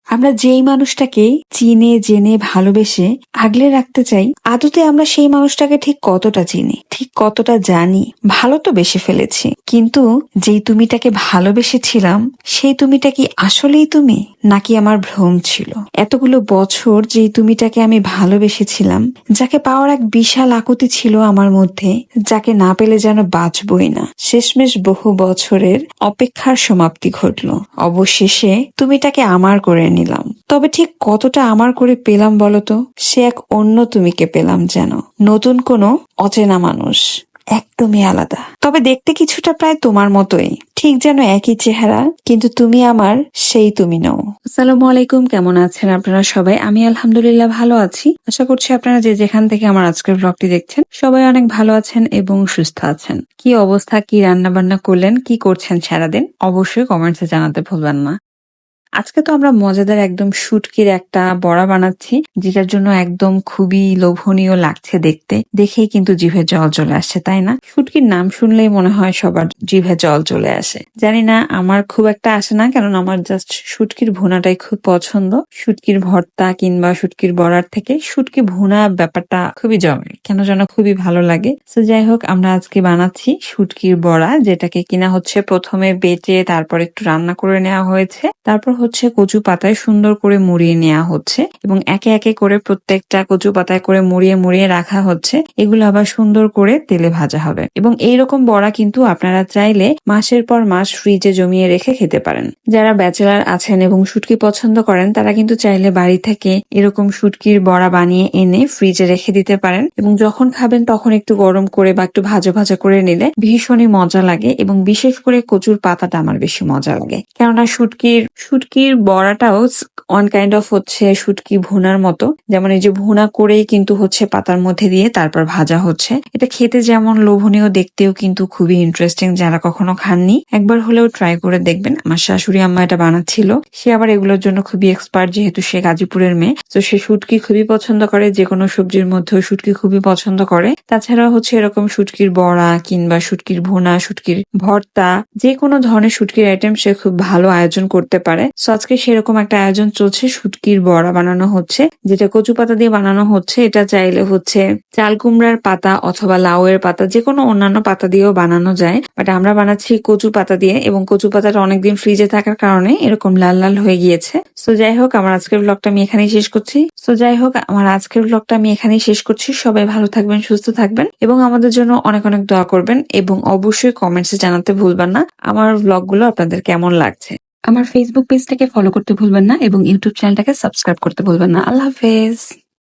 আমরা যেই মানুষটাকে চিনে জেনে ভালোবেসে আগলে রাখতে চাই, আদতে আমরা সেই মানুষটাকে ঠিক কতটা চিনি, ঠিক কতটা জানি। ভালো তো বেসে ফেলেছি, কিন্তু যেই তুমিটাকে ভালোবেসেছিলাম সেই তুমিটা কি আসলেই তুমি, নাকি আমার ভ্রম ছিল? এতগুলো বছর যেই তুমিটাকে আমি ভালোবেসেছিলাম, যাকে পাওয়ার এক বিশাল আকুতি ছিল আমার মধ্যে, যাকে না পেলে যেন বাঁচবই না, শেষমেশ বহু বছরের অপেক্ষার সমাপ্তি ঘটলো। অবশেষে তুমিটাকে আমার করে নিলাম। তবে ঠিক কতটা আমার করে পেলাম বলতো? সে এক অন্য তুমিকে পেলাম, যেন নতুন কোনো অচেনা মানুষ, একদমই আলাদা। তবে দেখতে কিছুটা প্রায় তোমার মতোই, ঠিক যেন একই চেহারা, কিন্তু তুমি আমার সেই তুমি নও। আসসালামু আলাইকুম, কেমন আছেন আপনারা সবাই? আমি আলহামদুলিল্লাহ ভালো আছি। আশা করছি আপনারা যে যেখান থেকে আমার আজকের ব্লগটি দেখছেন সবাই অনেক ভালো আছেন এবং সুস্থ আছেন। কি অবস্থা, কি রান্না বান্না করলেন, কি করছেন সারাদিন, অবশ্যই কমেন্টসে জানাতে ভুলবেন না। আজকে তো আমরা মজাদার একদম শুটকির একটা বড়া বানাচ্ছি, যেটার জন্য একদম খুবই লোভনীয় লাগছে দেখতে। দেখেই কিন্তু জিভে জল চলে আসছে, তাই না? শুটকির নাম শুনলেই মনে হয় সবার জিভে জল চলে আসে। জানি না, আমার খুব একটা আসে না, কারণ আমার জাস্ট শুটকির ভুনাটাই খুব পছন্দ। শুটকির ভর্তা কিংবা শুটকির বড়ার থেকে শুটকি ভুনা ব্যাপারটা খুবই জমে, কেন যেন খুবই ভালো লাগে। তো যাই হোক, আমরা আজকে বানাচ্ছি শুটকির বড়া, যেটাকে কিনা হচ্ছে প্রথমে বেটে তারপর একটু রান্না করে নেওয়া হয়েছে, তারপর হচ্ছে কচু পাতায় সুন্দর করে মুড়িয়ে নেওয়া হচ্ছে এবং একে একে করে প্রত্যেকটা কচু পাতায় করে মুড়িয়ে মুড়িয়ে রাখা হচ্ছে। এগুলো আবার সুন্দর করে তেলে ভাজা হবে এবং এইরকম বড়া কিন্তু আপনারা চাইলে মাসের পর মাস ফ্রিজে জমিয়ে রেখে খেতে পারেন। যারা ব্যাচেলার আছেন এবং শুটকি পছন্দ করেন, তারা কিন্তু চাইলে বাড়ি থেকে এরকম শুটকির বড়া বানিয়ে এনে ফ্রিজে রেখে দিতে পারেন এবং যখন খাবেন তখন একটু গরম করে বা একটু ভাজা ভাজা করে নিলে ভীষণই মজা লাগে। এবং বিশেষ করে কচুর পাতাটা আমার বেশি মজা লাগে, কেননা শুটকির বড়াটাও ওয়ান কাইন্ড অফ হচ্ছে শুটকি ভুনার মতো। যেমন এই যে ভুনা করেই কিন্তু হচ্ছে পাতার মধ্যে দিয়ে তারপর ভাজা হচ্ছে। এটা খেতে যেমন লোভনীয়, দেখতেও কিন্তু খুবই ইন্টারেস্টিং। যারা কখনো খাননি, একবার হলেও ট্রাই করে দেখবেন। আমার শাশুড়ি আম্মা এটা বানাচ্ছিল। সে আবার এগুলোর জন্য খুবই এক্সপার্ট, যেহেতু সে গাজীপুরের মেয়ে, তো সে শুটকি খুবই পছন্দ করে। যে কোনো সবজির মধ্যেও শুটকি খুবই পছন্দ করে। তাছাড়া হচ্ছে এরকম শুটকির বড়া কিংবা শুটকির ভুনা, শুটকির ভর্তা, যে কোনো ধরনের শুটকির আইটেম সে খুব ভালো আয়োজন করতে পারে। সো আজকে সেরকম একটা আয়োজন চলছে, শুটকির বড়া বানানো হচ্ছে, যেটা কচু পাতা দিয়ে বানানো হচ্ছে। এটা চাইলে হচ্ছে চাল কুমড়ার পাতা অথবা লাউয়ের পাতা, যে কোনো অন্যান্য পাতা দিয়েও বানানো যায়, বাট আমরা বানাচ্ছি কচু পাতা দিয়ে এবং কচু পাতাটা অনেকদিন ফ্রিজে থাকার কারণে এরকম লাল লাল হয়ে গিয়েছে। সো যাই হোক, আমার আজকের ব্লগটা আমি এখানেই শেষ করছি। সবাই ভালো থাকবেন, সুস্থ থাকবেন এবং আমাদের জন্য অনেক অনেক দোয়া করবেন এবং অবশ্যই কমেন্টসে জানাতে ভুলবেন না আমার ব্লগগুলো আপনাদের কেমন লাগছে। আমার ফেসবুক পেজটাকে ফলো করতে ভুলবেন না এবং ইউটিউব চ্যানেলটাকে সাবস্ক্রাইব করতে ভুলবেন না। আল্লাহ হাফেজ।